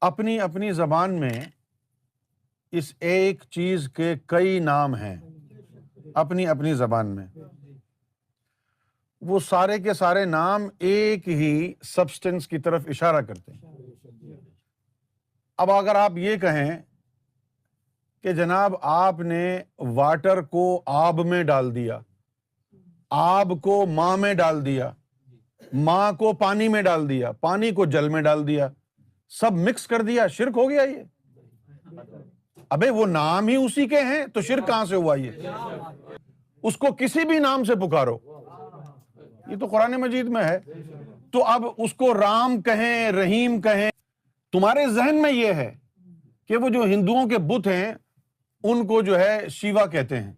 اپنی اپنی زبان میں اس ایک چیز کے کئی نام ہیں، اپنی اپنی زبان میں وہ سارے کے سارے نام ایک ہی سبسٹنس کی طرف اشارہ کرتے ہیں۔ اب اگر آپ یہ کہیں کہ جناب آپ نے واٹر کو آب میں ڈال دیا، آب کو ماں میں ڈال دیا، ماں کو پانی میں ڈال دیا، پانی کو جل میں ڈال دیا، سب مکس کر دیا، شرک ہو گیا یہ؟ ابے وہ نام ہی اسی کے ہیں تو شرک کہاں سے ہوا؟ یہ اس کو کسی بھی نام سے پکارو، یہ تو قرآن مجید میں ہے۔ تو اب اس کو رام کہیں، رحیم کہیں، تمہارے ذہن میں یہ ہے کہ وہ جو ہندوؤں کے بت ہیں ان کو جو ہے شیوا کہتے ہیں،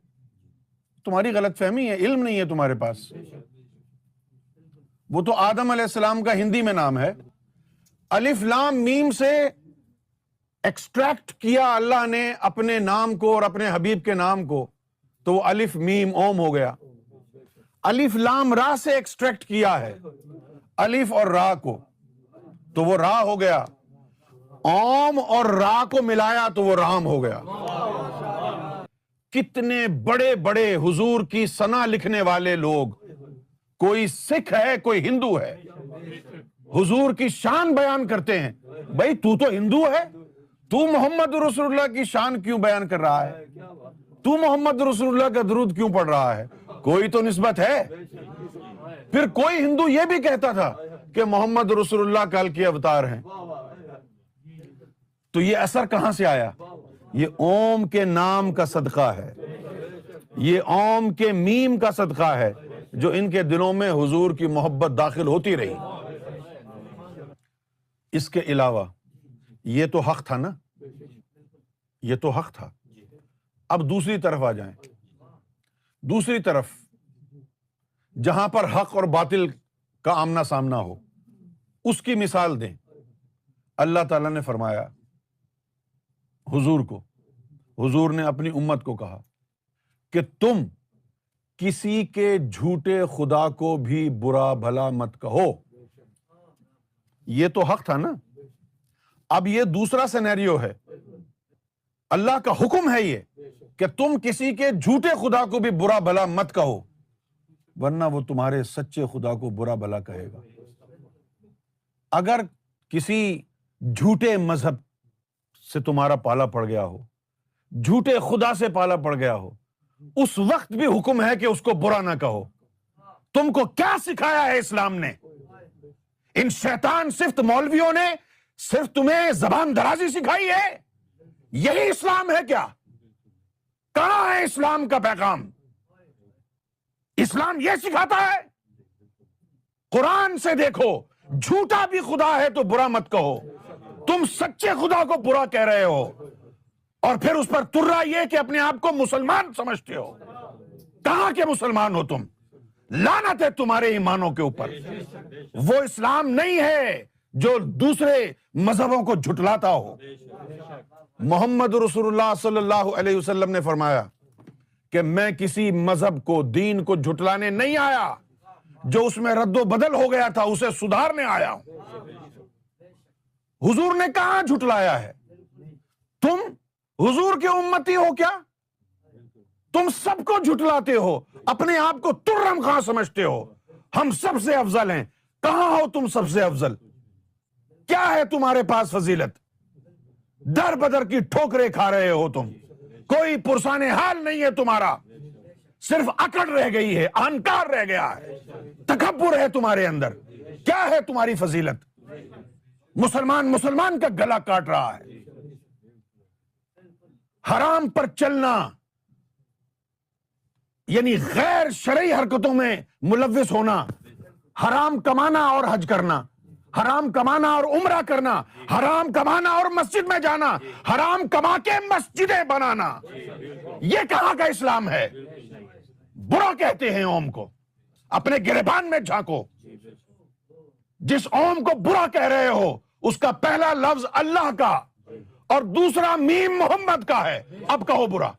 تمہاری غلط فہمی ہے، علم نہیں ہے تمہارے پاس۔ وہ تو آدم علیہ السلام کا ہندی میں نام ہے، الف لام میم سے ایکسٹریکٹ کیا اللہ نے اپنے نام کو اور اپنے حبیب کے نام کو، تو وہ الف میم اوم ہو گیا۔ الف لام را سے ایکسٹریکٹ کیا ہے الف اور را کو، تو وہ را ہو گیا۔ اوم اور را کو ملایا تو وہ رام ہو گیا۔ کتنے بڑے بڑے حضور کی ثنا لکھنے والے لوگ، کوئی سکھ ہے کوئی ہندو ہے، حضور کی شان بیان کرتے ہیں۔ بھائی تو ہندو ہے، تو محمد رسول اللہ کی شان کیوں بیان کر رہا ہے؟ تو محمد رسول اللہ کا درود کیوں پڑھ رہا ہے؟ کوئی تو نسبت ہے۔ پھر کوئی ہندو یہ بھی کہتا تھا کہ محمد رسول اللہ کل کے اوتار ہیں۔ تو یہ اثر کہاں سے آیا؟ یہ اوم کے نام کا صدقہ ہے، یہ اوم کے میم کا صدقہ ہے جو ان کے دلوں میں حضور کی محبت داخل ہوتی رہی۔ اس کے علاوہ یہ تو حق تھا نا، یہ تو حق تھا۔ اب دوسری طرف آ جائیں، دوسری طرف جہاں پر حق اور باطل کا آمنا سامنا ہو، اس کی مثال دیں۔ اللہ تعالیٰ نے فرمایا حضور کو، حضور نے اپنی امت کو کہا کہ تم کسی کے جھوٹے خدا کو بھی برا بھلا مت کہو۔ یہ تو حق تھا نا۔ اب یہ دوسرا سینیریو ہے، اللہ کا حکم ہے یہ کہ تم کسی کے جھوٹے خدا کو بھی برا بھلا مت کہو، ورنہ وہ تمہارے سچے خدا کو برا بھلا کہے گا۔ اگر کسی جھوٹے مذہب سے تمہارا پالا پڑ گیا ہو، جھوٹے خدا سے پالا پڑ گیا ہو، اس وقت بھی حکم ہے کہ اس کو برا نہ کہو۔ تم کو کیا سکھایا ہے اسلام نے؟ ان شیطان صفت مولویوں نے صرف تمہیں زبان درازی سکھائی ہے؟ یہی اسلام ہے کیا؟ کہاں ہے اسلام کا پیغام؟ اسلام یہ سکھاتا ہے قرآن سے دیکھو، جھوٹا بھی خدا ہے تو برا مت کہو۔ تم سچے خدا کو برا کہہ رہے ہو اور پھر اس پر ترا یہ کہ اپنے آپ کو مسلمان سمجھتے ہو۔ کہاں کے مسلمان ہو تم؟ لعنت ہے تمہارے ایمانوں کے اوپر۔ وہ اسلام نہیں ہے جو دوسرے مذہبوں کو جھٹلاتا ہو۔ محمد رسول اللہ صلی اللہ علیہ وسلم نے فرمایا کہ میں کسی مذہب کو، دین کو جھٹلانے نہیں آیا، جو اس میں رد و بدل ہو گیا تھا اسے سدھارنے آیا ہوں۔ حضور نے کہاں جھٹلایا ہے؟ تم حضور کے امتی ہو کیا؟ تم سب کو جھٹلاتے ہو، اپنے آپ کو ترم خاں سمجھتے ہو، ہم سب سے افضل ہیں۔ کہاں ہو تم سب سے افضل؟ کیا ہے تمہارے پاس فضیلت؟ در بدر کی ٹھوکریں کھا رہے ہو تم، کوئی پرسان حال نہیں ہے تمہارا، صرف اکڑ رہ گئی ہے، اہنکار رہ گیا ہے، تکبر ہے تمہارے اندر۔ کیا ہے تمہاری فضیلت؟ مسلمان کا گلا کاٹ رہا ہے۔ حرام پر چلنا یعنی غیر شرعی حرکتوں میں ملوث ہونا، حرام کمانا اور حج کرنا، حرام کمانا اور عمرہ کرنا، حرام کمانا اور مسجد میں جانا، حرام کما کے مسجدیں بنانا، یہ کہاں کا اسلام ہے؟ برا کہتے ہیں اوم کو، اپنے گریبان میں جھانکو۔ جس اوم کو برا کہہ رہے ہو اس کا پہلا لفظ اللہ کا اور دوسرا میم محمد کا ہے، اب کہو برا۔